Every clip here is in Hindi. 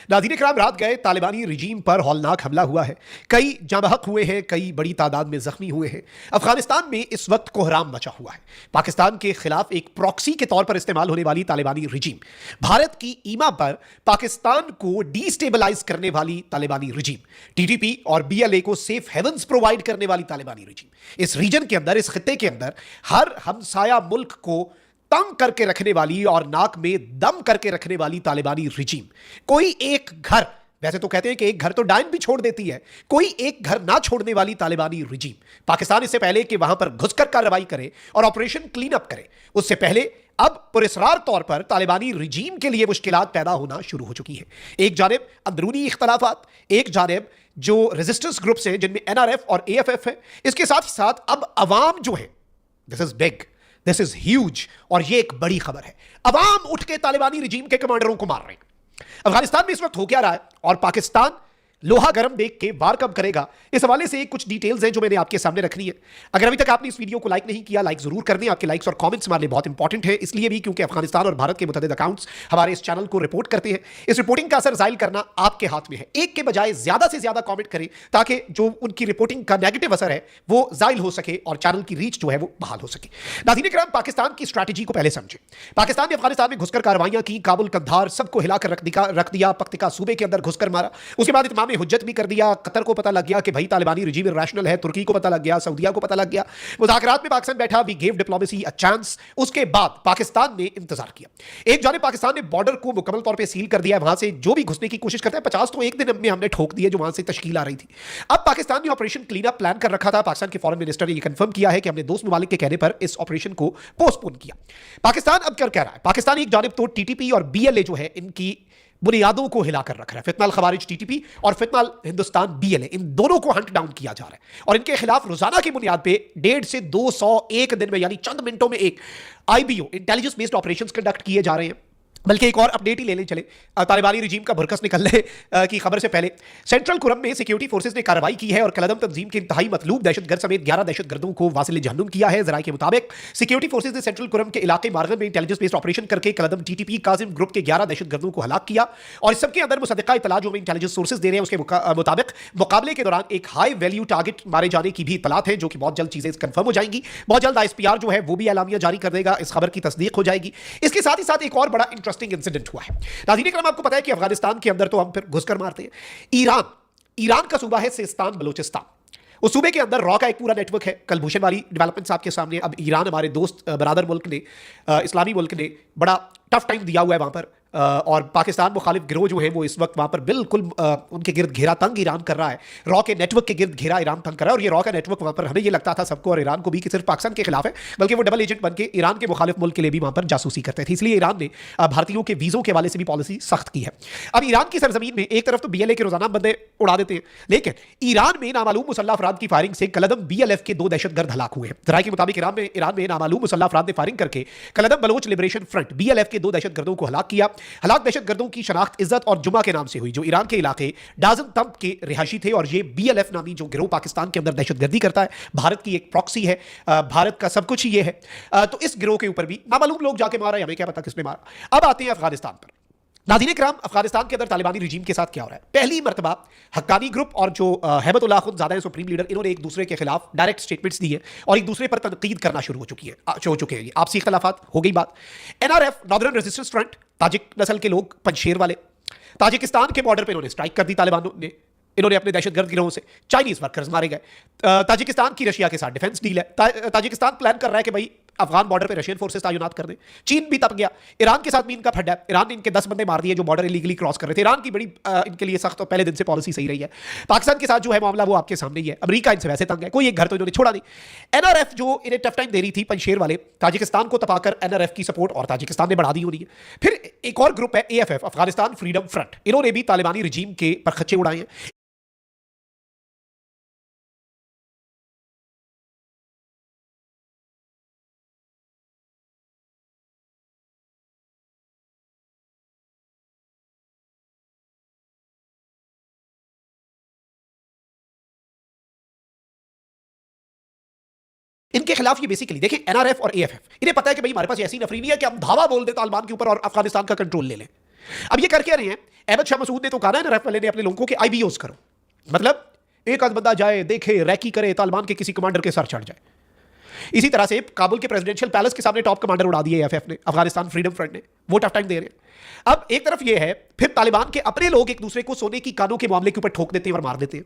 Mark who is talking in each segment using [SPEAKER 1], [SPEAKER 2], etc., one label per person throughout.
[SPEAKER 1] नाज़रीन इकराम, रात गए तालिबानी रिजीम पर हौलनाक हमला हुआ है। कई जाँबहक हुए हैं, कई बड़ी तादाद में जख्मी हुए हैं। अफगानिस्तान में इस वक्त कोहराम मचा हुआ है। पाकिस्तान के खिलाफ एक प्रॉक्सी के तौर पर इस्तेमाल होने वाली तालिबानी रिजीम, भारत की ईमा पर पाकिस्तान को डिस्टेबलाइज करने वाली तालिबानी रिजीम, टीटीपी और बीएलए को सेफ हेवंस प्रोवाइड करने वाली तालिबानी रिजीम, इस रीजन के अंदर, इस खित्ते के अंदर हर हमसाया मुल्क को तंग करके रखने वाली और नाक में दम करके रखने वाली तालिबानी रिजीम। कोई एक घर, वैसे तो कहते हैं कि एक घर तो डायन भी छोड़ देती है, कोई एक घर ना छोड़ने वाली तालिबानी रिजीम। पाकिस्तान इससे पहले कि वहां पर घुसकर कार्रवाई करे और ऑपरेशन क्लीन अप करे, उससे पहले अब पुरस्रार तौर पर तालिबानी रिजीम के लिए मुश्किलात पैदा होना शुरू हो चुकी है। एक जानिब अंदरूनी इख्तलाफात, एक जानिब जो रेजिस्टेंस ग्रुप्स हैं जिनमें एनआरएफ और एएफएफ है, इसके साथ ही साथ अब अवाम जो है, this is big, this is huge, और ये एक बड़ी खबर है। अवाम उठ के तालिबानी रिजीम के कमांडरों को मार रहे हैं। अफगानिस्तान में इस वक्त हो क्या रहा है और पाकिस्तान लोहा गर्म देख के वार कब करेगा, इस हवाले से कुछ डिटेल्स हैं जो मैंने आपके सामने रखनी है। अगर अभी तक आपने इस वीडियो को लाइक नहीं किया, लाइक जरूर कर दें। आपके लाइक्स और कमेंट्स हमारे लिए बहुत इंपॉर्टेंट है, इसलिए भी क्योंकि अफगानिस्तान और भारत के मुतअद्दिद अकाउंट्स हमारे इस चैनल को रिपोर्ट करते हैं। इस रिपोर्टिंग का असर जाहिर करना आपके हाथ में है। एक के बजाय ज्यादा से ज्यादा कॉमेंट करें ताकि जो उनकी रिपोर्टिंग का नेगेटिव असर है वो जाहिल हो सके और चैनल की रीच जो है वो बहाल हो सके। नाज़रीन इकराम, पाकिस्तान की स्ट्रैटेजी को पहले समझें। पाकिस्तान ने अफगानिस्तान में घुसकर कार्रवाइयां की, काबुल, कंधार सबको हिलाकर रख दिया, पख्तिका सूबे के अंदर घुसकर मारा। उसके बाद इत्माम हुज्जत भी कर दिया। कतर को पता लग गया कि भाई तालिबानी रिजीम इर्रेशनल है, तुर्की को पता लग गया, सऊदीया को पता लग गया। मुज़ाकरात में पाकिस्तान बैठा, we gave diplomacy a chance. उसके बाद पाकिस्तान ने इंतजार किया। एक जानिब पाकिस्तान ने बॉर्डर को मुकम्मल तौर पे सील कर दिया है, वहां से जो भी घुसने की कोशिश करता है 50 तो एक दिन में हमने ठोक दिए जो वहां से तश्कील आ रही थी। अब पाकिस्तान ने ऑपरेशन क्लीन अप प्लान कर रखा था। पाकिस्तान के फॉरेन मिनिस्टर ने यह कंफर्म किया है कि हमने दोस्त ममालिक के कहने पर इस ऑपरेशन को पोस्टपोन किया। पाकिस्तान अब क्या कह रहा है? पाकिस्तान एक जानिब तो टीटीपी और बीएलए जो है इनकी बुनियादों को हिलाकर रख रहा है। फितनाल खवारिज टीटीपी और फितनाल हिंदुस्तान बीएलए, इन दोनों को हंट डाउन किया जा रहा है और इनके खिलाफ रोजाना की बुनियाद पे 150 से 200 एक दिन में, यानी चंद मिनटों में एक IBO, intelligence based operations conduct किए जा रहे हैं। बल्कि एक और अपडेट ही ले लें चले, तालिबानी रिजीम का भुरकस निकलने की खबर से पहले सेंट्रल कुरम में सिक्योरिटी फोर्सेज ने कार्रवाई की है और कलदम तंजीम के इंतहाई मतलूब दहशतगर्द समेत 11 दहशतगर्दों को वासिल जहन्नुम किया है। जराये के मुताबिक सिक्योरिटी फोर्सेज ने सेंट्रल कुरम के इलाके मार्गन में इंटेलिजेंस बेस्ड ऑपरेशन करके कलदम टीटीपी काजिम ग्रुप के 11 दहशतगर्दों को हलाक किया और इस सबके अंदर मुसद्दका इतला जो इंटेलिजेंस सोर्सेज दे रहे हैं उसके मुताबिक मुकाबले के दौरान एक हाई वैल्यू टारगेट मारे जाने की भी इतलात है, जो कि बहुत जल्द चीजें कंफर्म हो जाएंगी। बहुत जल्द आईएसपीआर जो है वो भी एलामिया जारी कर देगा, इस खबर की तस्दीक हो जाएगी। इसके साथ ही साथ एक और बड़ा इंटरेस्टिंग इंसिडेंट हुआ है। नाज़रीन इकराम, आपको पता है कि अफगानिस्तान के अंदर तो हम फिर घुसकर मारते हैं। ईरान का सूबा है सिस्तान बलोचिस्तान। उस सूबे के अंदर रॉ का एक पूरा नेटवर्क है। कलभूषण वाली डेवलपमेंट्स आपके सामने। अब ईरान, हमारे दोस्त बरादर मुल्क ने, इस्लामी मुल्क ने बड़ा टफ टाइम दिया हुआ है वहां पर, और पाकिस्तान मुखालिफ गिरोह जो है वो इस वक्त वहां पर बिल्कुल उनके गिर्द घेरा तंग ईरान कर रहा है। रॉ के नेटवर्क के गिर्द घेरा ईरान तंग कर रहा है और ये रॉ का नेटवर्क वहां पर हमें ये लगता था सबको और ईरान को भी कि सिर्फ पाकिस्तान के खिलाफ है, बल्कि वो डबल एजेंट बन के ईरान के मुखालिफ मुल्क के लिए भी वहां पर जासूसी करते थे। इसलिए ईरान ने भारतीयों के वीजों के हवाले से भी पॉलिसी सख्त की है। अब ईरान की सरजमीन में एक तरफ तो बीएलए के रोजाना बंदे उड़ा देते हैं, लेकिन ईरान में नामालूम मुसल्लह अफराद की फायरिंग से कलदम बीएलएफ के 2 दहशतगर्द हलाक हुए हैं। जराये के मुताबिक ईरान में नामालूम मुसल्लह अफराद ने फायरिंग करके कलदम बलोच लिबरेशन फ्रंट बीएलएफ के 2 दहशतगर्दों को हलाक किया। हलाक दहशतगर्दों की शनाख्त इज्जत और जुमा के नाम से हुई, जो ईरान के इलाके डाजन तंब के रिहायशी थे, और ये बीएलएफ नामी जो गिरोह पाकिस्तान के अंदर दहशतगर्दी करता है, भारत की एक प्रॉक्सी है, भारत का सब कुछ ही ये है। तो इस गिरोह के ऊपर भी नामालूम लोग जाके मारा, हमें क्या पता किसने मारा। अब आते हैं अफगानिस्तान पर। नाज़रीन इकराम, अफगानिस्तान के अंदर तालिबानी रिजीम के साथ क्या हो रहा है? पहली मरतबा हक्कानी ग्रुप और जो हैबतुल्लाह खुंज़ादा सुप्रीम लीडर, इन्होंने एक दूसरे के खिलाफ डायरेक्ट स्टेटमेंट्स दी है और एक दूसरे पर तनकीद करना शुरू हो चुके हैं। आपसी इख्तलाफात हो गई बात। NRF, northern resistance front, Tajik नस्ल के लोग, पंजशेर वाले, ताजिकिस्तान के बॉर्डर पर इन्होंने स्ट्राइक कर दी तालिबानों ने। इन्होंने अपने दहशतगर्द गिरोहों से चाइनीज वर्कर्स मारे गए। ताजिकिस्तान की रशिया के साथ डिफेंस डील है। ताजिकिस्तान प्लान कर रहा है कि भाई अफगान बॉर्डर पे रशियन फोर्सेस तैनात कर दें। चीन भी तप गया। ईरान के साथ भी इनका फड्डा है। ईरान ने इनके 10 बंदे मार दिए जो बॉर्डर इलीगली क्रॉस कर रहे थे। ईरान की बड़ी इनके लिए सख्त, पहले दिन से पॉलिसी सही रही है। पाकिस्तान के साथ जो है मामला वो आपके सामने ही है। अमेरिका इनसे वैसे तंग है, कोई एक घर तो इन्होंने छोड़ा नहीं। एनआरएफ जो इन्हें टफ टाइम दे रही थी, पंजशेर वाले, ताजिकिस्तान को तपाकर एनआरएफ की सपोर्ट और ताजिकिस्तान ने बढ़ा दी होनी है। फिर एक और ग्रुप है एएफएफ, अफगानिस्तान फ्रीडम फ्रंट, इन्होंने भी तालिबानी रिजीम के पर खच्चे उड़ाए हैं। इनके खिलाफ ये बेसिकली देखिए, एनआरएफ और एएफएफ, इन्हें पता है कि भाई हमारे पास ऐसी नफरी नहीं है कि हम धावा बोल दें तालिबान के ऊपर और अफगानिस्तान का कंट्रोल ले लें। अब ये कर क्या रहे हैं? अहमद शाह मसूद ने तो कहा ना एनआरएफ वाले ने अपने लोगों को कि आईबीओस करो, मतलब एक आध बंदा जाए, देखे, रैकी करे, तालिबान के किसी कमांडर के सर चढ़ जाए। इसी तरह से काबुल के प्रेसिडेंशियल पैलेस के सामने टॉप कमांडर उड़ा दिए एफएफ ने, अफगानिस्तान फ्रीडम फ्रंट ने, वो टफ टाइम दे रहे हैं। अब एक तरफ ये है, फिर तालिबान के अपने लोग एक दूसरे को सोने की कानों के मामले के ऊपर ठोक देते हैं और मार देते हैं।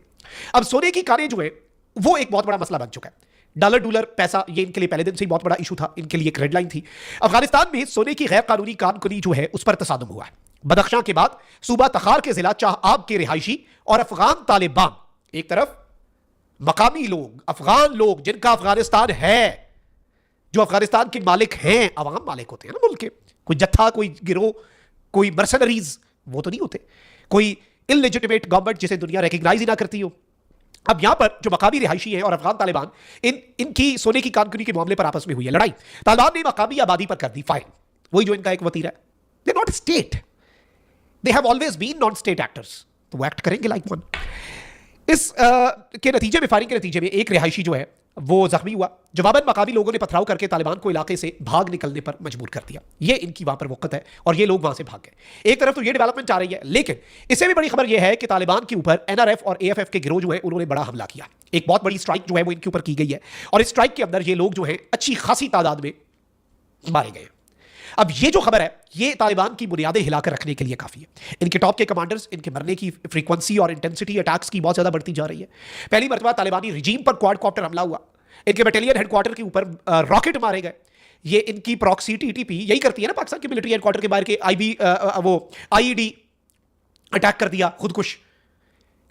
[SPEAKER 1] अब सोने की कानें जो है वो एक बहुत बड़ा मसला बन चुका है। डॉलर डॉलर पैसा, ये इनके लिए पहले दिन से ही बहुत बड़ा इशू था, इनके लिए एक रेड लाइन थी। अफगानिस्तान में सोने की गैर कानूनी कानकुनी जो है उस पर तसादुम हुआ है। बदख्शां के बाद सूबा तखार के जिला चाह आब के रिहायशी और अफगान तालिबान, एक तरफ मकामी लोग, अफगान लोग जिनका अफगानिस्तान है, जो अफगानिस्तान के मालिक हैं, अवाम मालिक होते हैं ना मुल्क के, कोई जत्था, कोई गिरोह, कोई मर्सनरीज, वो तो नहीं होते, कोई इललेजिटिमेट गवर्नमेंट जिसे दुनिया रिकग्नाइज ही ना करती हो। अब यहां पर जो मकामी रिहायशी है और अफगान तालिबान, इनकी सोने की कानकुनी के मामले पर आपस में हुई है लड़ाई। तालिबान ने मकामी आबादी पर कर दी फायर, वही जो इनका एक वतीरा है। They not state, they have always been non state actors, तो वो एक्ट करेंगे लाइक वन। इस के नतीजे में, फायरिंग के नतीजे में एक रिहायशी जो है वो जख्मी हुआ। जवाबन मकामी लोगों ने पथराव करके तालिबान को इलाके से भाग निकलने पर मजबूर कर दिया। ये इनकी वहां पर वक़्त है और ये लोग वहां से भाग गए। एक तरफ तो ये डेवलपमेंट आ रही है, लेकिन इससे भी बड़ी खबर यह है कि तालिबान के ऊपर एनआरएफ और एएफएफ के गिरोह जो है उन्होंने बड़ा हमला किया। एक बहुत बड़ी स्ट्राइक जो है वो इनके ऊपर की गई है और इस स्ट्राइक के अंदर ये लोग जो है अच्छी खासी तादाद में मारे गए। अब ये जो खबर है ये तालिबान की बुनियादें हिलाकर रखने के लिए काफी है। इनके टॉप के कमांडर्स, इनके मरने की फ्रीक्वेंसी और इंटेंसिटी अटैक्स की बहुत ज्यादा बढ़ती जा रही है। पहली मरतबा तालिबानी रिजीम पर क्वाडकॉप्टर हमला हुआ, इनके बटालियन हेडक्वार्टर के ऊपर रॉकेट मारे गए। ये इनकी प्रॉक्सी टीटीपी यही करती है ना, पाकिस्तान के मिलिट्री हेडक्वार्टर के बाहर के आईईडी अटैक कर दिया, खुदकुश।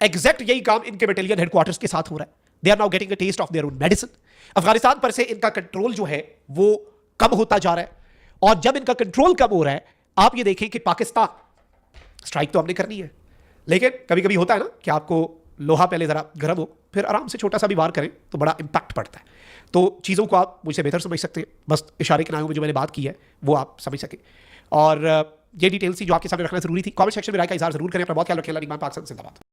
[SPEAKER 1] एग्जैक्ट यही काम इनके बटालियन हेडक्वार्टर्स के साथ हो रहा है। They are now getting a taste of their own medicine. Afghanistan पर से इनका कंट्रोल जो है वो कम होता जा रहा है और जब इनका कंट्रोल कम हो रहा है, आप ये देखें कि पाकिस्तान, स्ट्राइक तो हमने करनी है, लेकिन कभी कभी होता है ना कि आपको लोहा पहले जरा गर्म हो, फिर आराम से छोटा सा भी वार करें तो बड़ा इंपैक्ट पड़ता है। तो चीज़ों को आप मुझसे बेहतर समझ सकते हैं, बस इशारे के नामों में जो मैंने बात की है वो आप समझ सकें। और ये डिटेल्स थी जो आपके सामने रखना जरूरी थी। कमेंट सेक्शन में राय का इज़हार जरूर करें। अपना बहुत ख्याल रखें। पाकिस्तान जिंदाबाद।